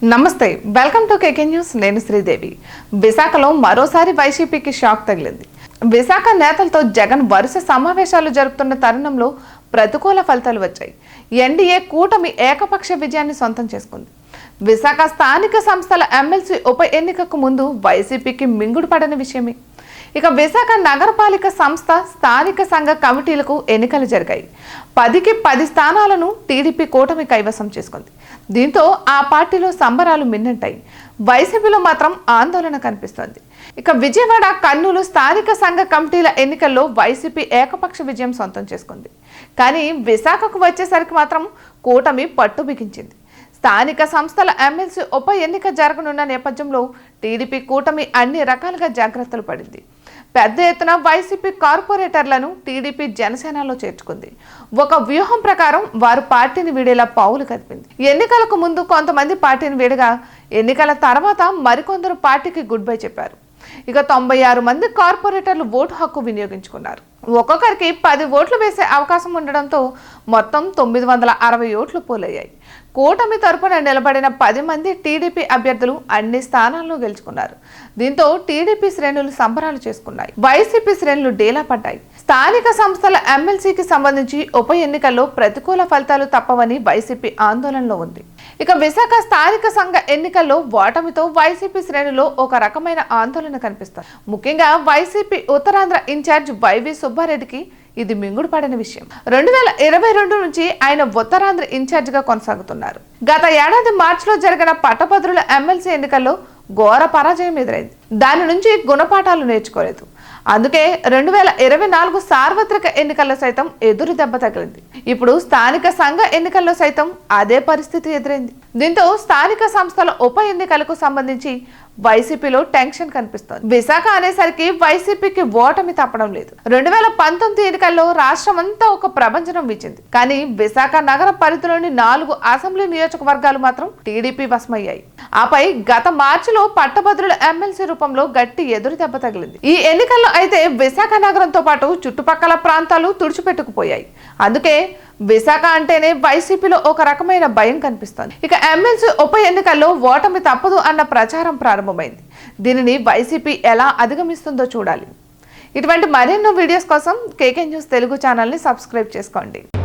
నమస్తే welcome to KK news నేను శ్రీదేవి విశాఖలో మరోసారి వైసీపీకి షాక్ తగిలింది విశాఖ నేతలతో జగన్ వరుస సమావేశాలు జరుపుతున్న తరుణంలో ప్రతికూల ఫలితాలు వచ్చాయి ఎన్డీఏ కూటమి ఏకపక్ష విజయాన్ని సొంతం చేసుకుంది విశాఖ స్థానిక సంస్థల ఎమ్మెల్సీ ఉప ఎన్నికకు ముందు వైసీపీకి మింగుడు పడని విషయమే ఇక విశాఖ నగరపాలిక సంస్థ స్థానిక సంఘ కమిటీలకు ఎన్నికలు జరిగాయి 10కి 10 స్థానాలను టీడీపీ కూటమి కైవసం చేసుకుంది దీంతో ఆ పార్టీలో సంబరాలు మిన్నంటాయి వైసీపీలో మాత్రం ఆందోళన కనిపిస్తోంది ఇక విజయవాడ కర్నూలు స్థానిక సంఘ కమిటీల ఎన్నికల్లో వైసీపీ ఏకపక్ష విజయం సొంతం చేసుకుంది కానీ విశాఖకు వచ్చేసరికి మాత్రం కూటమి పట్టు బిగించింది స్థానిక సంస్థల ఎమ్మెల్సీ ఉప ఎన్నిక జరగనున్న నేపథ్యంలో టీడీపీ కూటమి అన్ని రకాలుగా జాగ్రత్తలు పడింది పెద్ద ఎత్తున వైసీపీ కార్పొరేటర్లను టీడీపీ జనసేనలో చేర్చుకుంది ఒక వ్యూహం ప్రకారం వారు పార్టీని వీడేలా పావులు కదిపింది ఎన్నికలకు ముందు కొంతమంది పార్టీని వీడగా ఎన్నికల తర్వాత మరికొందరు పార్టీకి గుడ్ బై చెప్పారు ఇక 96 మంది కార్పొరేటర్లు ఓటు హక్కు వినియోగించుకున్నారు ఒక్కొక్కరికి 10 ఓట్లు వేసే అవకాశం ఉండడంతో మొత్తం 960 ఓట్లు పోలయ్యాయి కూటమి తరపున నిలబడిన 10 మంది టీడీపీ అభ్యర్థులు అన్ని స్థానాలను గెలుచుకున్నారు దీంతో టీడీపీ శ్రేణులు సంబరాలు చేసుకున్నాయి వైసీపీ శ్రేణులు డేలా పడ్డాయి స్థానిక సంస్థల ఎమ్మెల్సీకి సంబంధించి ఉప ఎన్నికల్లో ప్రతికూల ఫలితాలు తప్పవని వైసీపీ ఆందోళనలో ఉంది ఇక విశాఖ స్థానిక సంఘ ఎన్నికల్లో ఓటమితో వైసీపీ శ్రేణులో ఒక రకమైన ఆందోళన కనిపిస్తుంది ముఖ్యంగా వైసీపీ ఉత్తరాంధ్ర ఇన్ఛార్జ్ వైవి సుబ్బారెడ్డికి ఇది మింగుడు పడని విషయం 2022 నుంచి ఆయన ఉత్తరాంధ్ర ఇన్ఛార్జ్ గా కొనసాగుతున్నారు గత ఏడాది మార్చిలో జరిగిన పట్టభద్రుల ఎమ్మెల్సీ ఎన్నికల్లో ఘోర పరాజయం ఎదురైంది దాని నుంచి గుణపాఠాలు నేర్చుకోలేదు అందుకే 2024 సార్వత్రిక ఎన్నికల్లో సైతం ఎదురు దెబ్బ తగిలింది ఇప్పుడు స్థానిక సంఘ ఎన్నికల్లో సైతం అదే పరిస్థితి ఎదురైంది దీంతో స్థానిక సంస్థల ఉప ఎన్నికలకు సంబంధించి వైసీపీలో టెన్షన్ కనిపిస్తోంది విశాఖ అనేసరికి వైసీపీకి ఓటమి తప్పడం లేదు 2019 ఎన్నికల్లో రాష్ట్రమంతా ఒక ప్రభంజనం వీచింది కానీ విశాఖ నగర పరిధిలోని 4 అసెంబ్లీ నియోజకవర్గాలు మాత్రం టీడీపీ వశమయ్యాయి ఆపై గత మార్చిలో పట్టభద్రుల ఎమ్మెల్సీ రూపంలో గట్టి ఎదురు దెబ్బ తగిలింది ఈ ఎన్నికల్లో అయితే విశాఖ నగరంతో పాటు చుట్టుపక్కల ప్రాంతాలు తుడిచిపెట్టుకుపోయాయి అందుకే విశాఖ అంటేనే వైసీపీలో ఒక రకమైన భయం కనిపిస్తోంది ఇక ఎమ్మెల్సీ ఉప ఎన్నికల్లో ఓటమి తప్పదు అన్న ప్రచారం ప్రారంభమైంది దీనిని వైసీపీ ఎలా అధిగమిస్తుందో చూడాలి ఇటువంటి మరెన్నో వీడియోస్ కోసం కేకే న్యూస్ తెలుగు ఛానల్ని సబ్స్క్రైబ్ చేసుకోండి